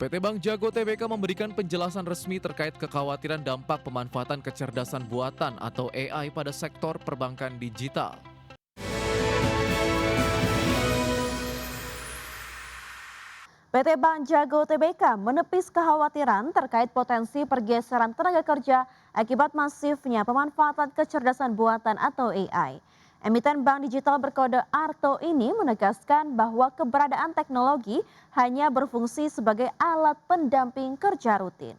PT Bank Jago Tbk memberikan penjelasan resmi terkait kekhawatiran dampak pemanfaatan kecerdasan buatan atau AI pada sektor perbankan digital. PT Bank Jago Tbk menepis kekhawatiran terkait potensi pergeseran tenaga kerja akibat masifnya pemanfaatan kecerdasan buatan atau AI. Emiten bank digital berkode ARTO ini menegaskan bahwa keberadaan teknologi hanya berfungsi sebagai alat pendamping kerja rutin.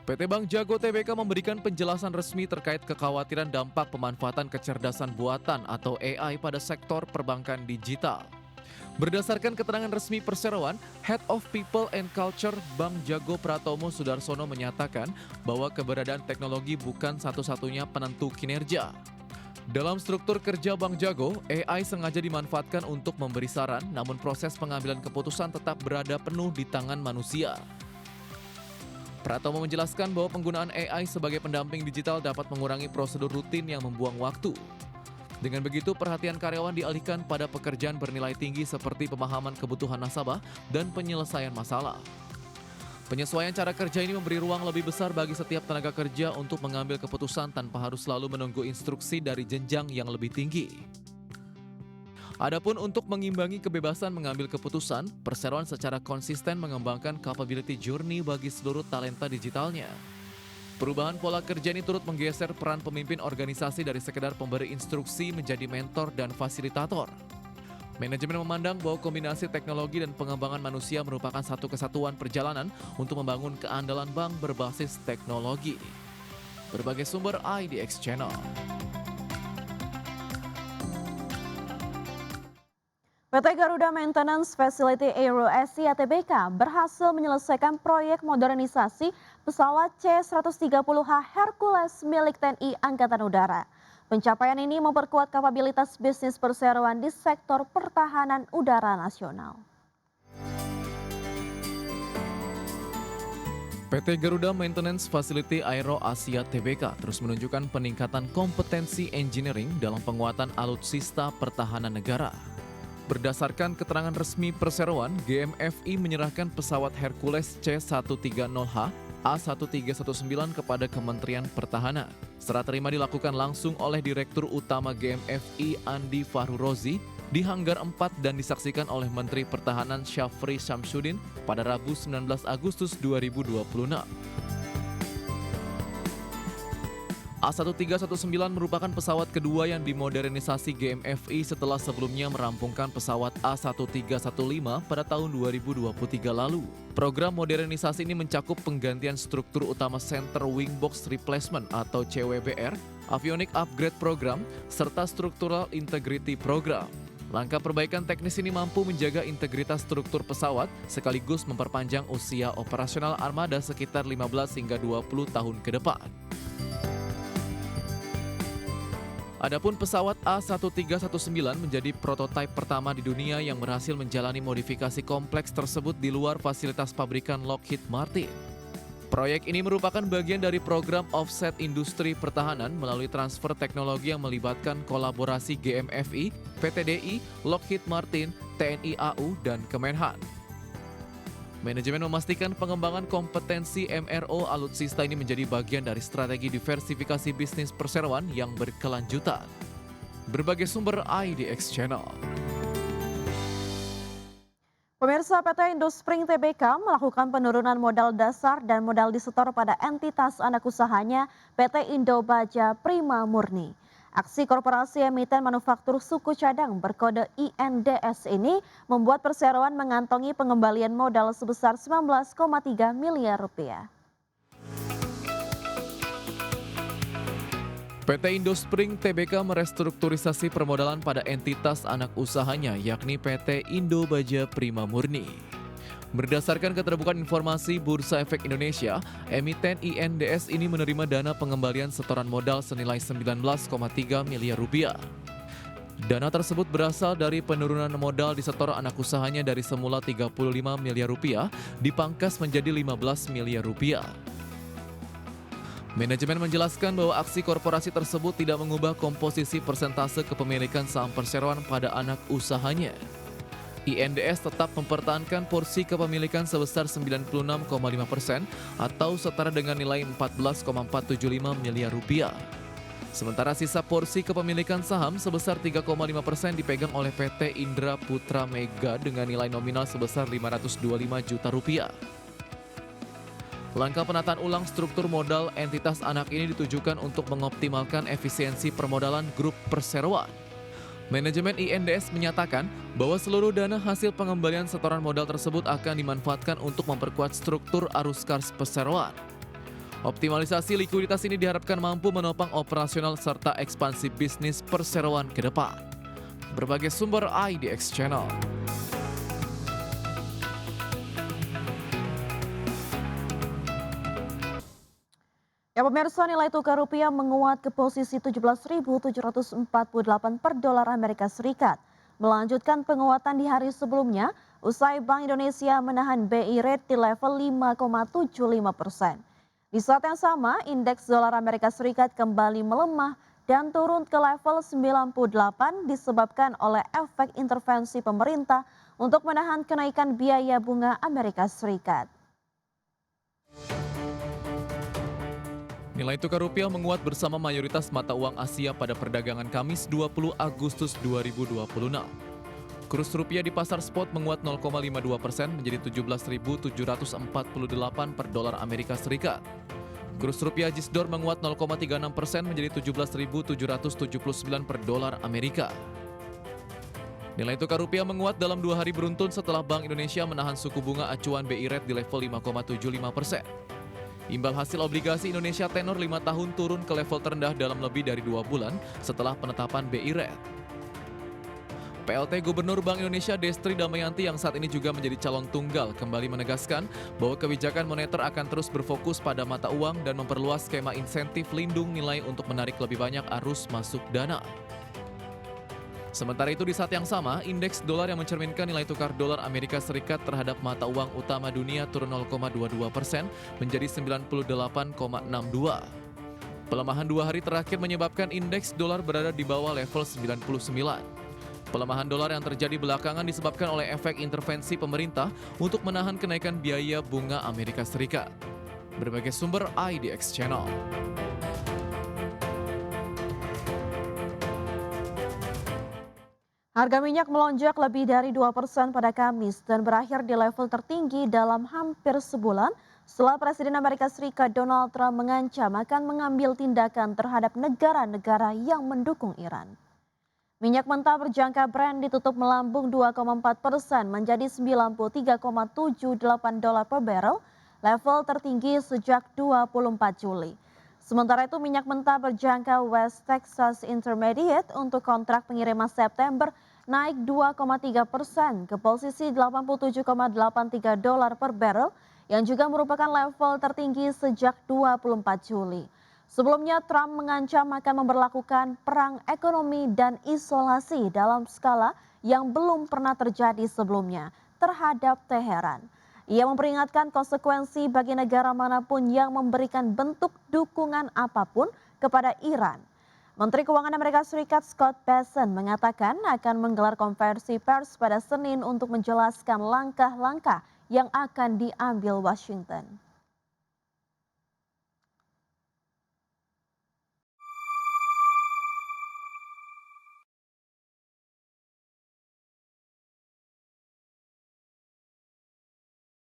PT Bank Jago Tbk memberikan penjelasan resmi terkait kekhawatiran dampak pemanfaatan kecerdasan buatan atau AI pada sektor perbankan digital. Berdasarkan keterangan resmi perseroan, Head of People and Culture Bank Jago Pratomo Sudarsono menyatakan bahwa keberadaan teknologi bukan satu-satunya penentu kinerja. Dalam struktur kerja Bank Jago, AI sengaja dimanfaatkan untuk memberi saran, namun proses pengambilan keputusan tetap berada penuh di tangan manusia. Pratomo menjelaskan bahwa penggunaan AI sebagai pendamping digital dapat mengurangi prosedur rutin yang membuang waktu. Dengan begitu, perhatian karyawan dialihkan pada pekerjaan bernilai tinggi seperti pemahaman kebutuhan nasabah dan penyelesaian masalah. Penyesuaian cara kerja ini memberi ruang lebih besar bagi setiap tenaga kerja untuk mengambil keputusan tanpa harus selalu menunggu instruksi dari jenjang yang lebih tinggi. Adapun untuk mengimbangi kebebasan mengambil keputusan, perseroan secara konsisten mengembangkan capability journey bagi seluruh talenta digitalnya. Perubahan pola kerja ini turut menggeser peran pemimpin organisasi dari sekedar pemberi instruksi menjadi mentor dan fasilitator. Manajemen memandang bahwa kombinasi teknologi dan pengembangan manusia merupakan satu kesatuan perjalanan untuk membangun keandalan bank berbasis teknologi. Berbagai sumber IDX Channel. PT Garuda Maintenance Facility Aero Asia Tbk berhasil menyelesaikan proyek modernisasi pesawat C-130H Hercules milik TNI Angkatan Udara. Pencapaian ini memperkuat kapabilitas bisnis perseroan di sektor pertahanan udara nasional. PT Garuda Maintenance Facility Aero Asia Tbk terus menunjukkan peningkatan kompetensi engineering dalam penguatan alutsista pertahanan negara. Berdasarkan keterangan resmi perseroan, GMFI menyerahkan pesawat Hercules C-130H A1319 kepada Kementerian Pertahanan. Serah terima dilakukan langsung oleh Direktur Utama GMFI Andi Fahrurozi di Hanggar 4 dan disaksikan oleh Menteri Pertahanan Syafri Syamsuddin pada Rabu 19 Agustus 2026. A1319 merupakan pesawat kedua yang dimodernisasi GMFI setelah sebelumnya merampungkan pesawat A1315 pada tahun 2023 lalu. Program modernisasi ini mencakup penggantian struktur utama Center Wing Box Replacement atau CWBR, Avionic Upgrade Program, serta Structural Integrity Program. Langkah perbaikan teknis ini mampu menjaga integritas struktur pesawat sekaligus memperpanjang usia operasional armada sekitar 15 hingga 20 tahun ke depan. Adapun pesawat A1319 menjadi prototipe pertama di dunia yang berhasil menjalani modifikasi kompleks tersebut di luar fasilitas pabrikan Lockheed Martin. Proyek ini merupakan bagian dari program offset industri pertahanan melalui transfer teknologi yang melibatkan kolaborasi GMFI, PTDI, Lockheed Martin, TNI AU, dan Kemenhan. Manajemen memastikan pengembangan kompetensi MRO alutsista ini menjadi bagian dari strategi diversifikasi bisnis perseroan yang berkelanjutan. Berbagai sumber IDX Channel. Pemirsa, PT Indospring Tbk melakukan penurunan modal dasar dan modal disetor pada entitas anak usahanya PT Indo Baja Prima Murni. Aksi korporasi emiten manufaktur suku cadang berkode INDS ini membuat perseroan mengantongi pengembalian modal sebesar 19,3 miliar rupiah. PT Indospring Tbk merestrukturisasi permodalan pada entitas anak usahanya yakni PT Indo Baja Prima Murni. Berdasarkan keterbukaan informasi Bursa Efek Indonesia, emiten INDS ini menerima dana pengembalian setoran modal senilai 19,3 miliar rupiah. Dana tersebut berasal dari penurunan modal disetor anak usahanya dari semula 35 miliar rupiah dipangkas menjadi 15 miliar rupiah. Manajemen menjelaskan bahwa aksi korporasi tersebut tidak mengubah komposisi persentase kepemilikan saham perseroan pada anak usahanya. INDS tetap mempertahankan porsi kepemilikan sebesar 96,5% atau setara dengan nilai 14,475 miliar rupiah. Sementara sisa porsi kepemilikan saham sebesar 3,5% dipegang oleh PT Indra Putra Mega dengan nilai nominal sebesar 525 juta rupiah. Langkah penataan ulang struktur modal entitas anak ini ditujukan untuk mengoptimalkan efisiensi permodalan grup perseroan. Manajemen INDS menyatakan bahwa seluruh dana hasil pengembalian setoran modal tersebut akan dimanfaatkan untuk memperkuat struktur arus kas perseroan. Optimalisasi likuiditas ini diharapkan mampu menopang operasional serta ekspansi bisnis perseroan ke depan. Berbagai sumber IDX Channel. Ya pemirsa, nilai tukar rupiah menguat ke posisi 17.748 per dolar Amerika Serikat. Melanjutkan penguatan di hari sebelumnya, usai Bank Indonesia menahan BI rate di level 5,75%. Di saat yang sama, indeks dolar Amerika Serikat kembali melemah dan turun ke level 98 disebabkan oleh efek intervensi pemerintah untuk menahan kenaikan biaya bunga Amerika Serikat. Nilai tukar rupiah menguat bersama mayoritas mata uang Asia pada perdagangan Kamis 20 Agustus 2026. Kurs rupiah di pasar spot menguat 0,52% menjadi 17.748 per dolar Amerika Serikat. Kurs rupiah JISDOR menguat 0,36% menjadi 17.779 per dolar Amerika. Nilai tukar rupiah menguat dalam 2 hari beruntun setelah Bank Indonesia menahan suku bunga acuan BI rate di level 5,75%. Imbal hasil obligasi Indonesia tenor 5 tahun turun ke level terendah dalam lebih dari 2 bulan setelah penetapan BI rate. PLT Gubernur Bank Indonesia Destri Damayanti yang saat ini juga menjadi calon tunggal kembali menegaskan bahwa kebijakan moneter akan terus berfokus pada mata uang dan memperluas skema insentif lindung nilai untuk menarik lebih banyak arus masuk dana. Sementara itu di saat yang sama, indeks dolar yang mencerminkan nilai tukar dolar Amerika Serikat terhadap mata uang utama dunia turun 0,22% menjadi 98,62. Pelemahan 2 hari terakhir menyebabkan indeks dolar berada di bawah level 99. Pelemahan dolar yang terjadi belakangan disebabkan oleh efek intervensi pemerintah untuk menahan kenaikan biaya bunga Amerika Serikat. Berbagai sumber IDX Channel. Harga minyak melonjak lebih dari 2% pada Kamis dan berakhir di level tertinggi dalam hampir sebulan setelah Presiden Amerika Serikat Donald Trump mengancam akan mengambil tindakan terhadap negara-negara yang mendukung Iran. Minyak mentah berjangka Brent ditutup melambung 2,4% menjadi 93,78 dolar per barrel, level tertinggi sejak 24 Juli. Sementara itu minyak mentah berjangka West Texas Intermediate untuk kontrak pengiriman September naik 2,3% ke posisi 87,83 dolar per barrel yang juga merupakan level tertinggi sejak 24 Juli. Sebelumnya Trump mengancam akan memberlakukan perang ekonomi dan isolasi dalam skala yang belum pernah terjadi sebelumnya terhadap Teheran. Ia memperingatkan konsekuensi bagi negara manapun yang memberikan bentuk dukungan apapun kepada Iran. Menteri Keuangan Amerika Serikat Scott Bessent mengatakan akan menggelar konferensi pers pada Senin untuk menjelaskan langkah-langkah yang akan diambil Washington.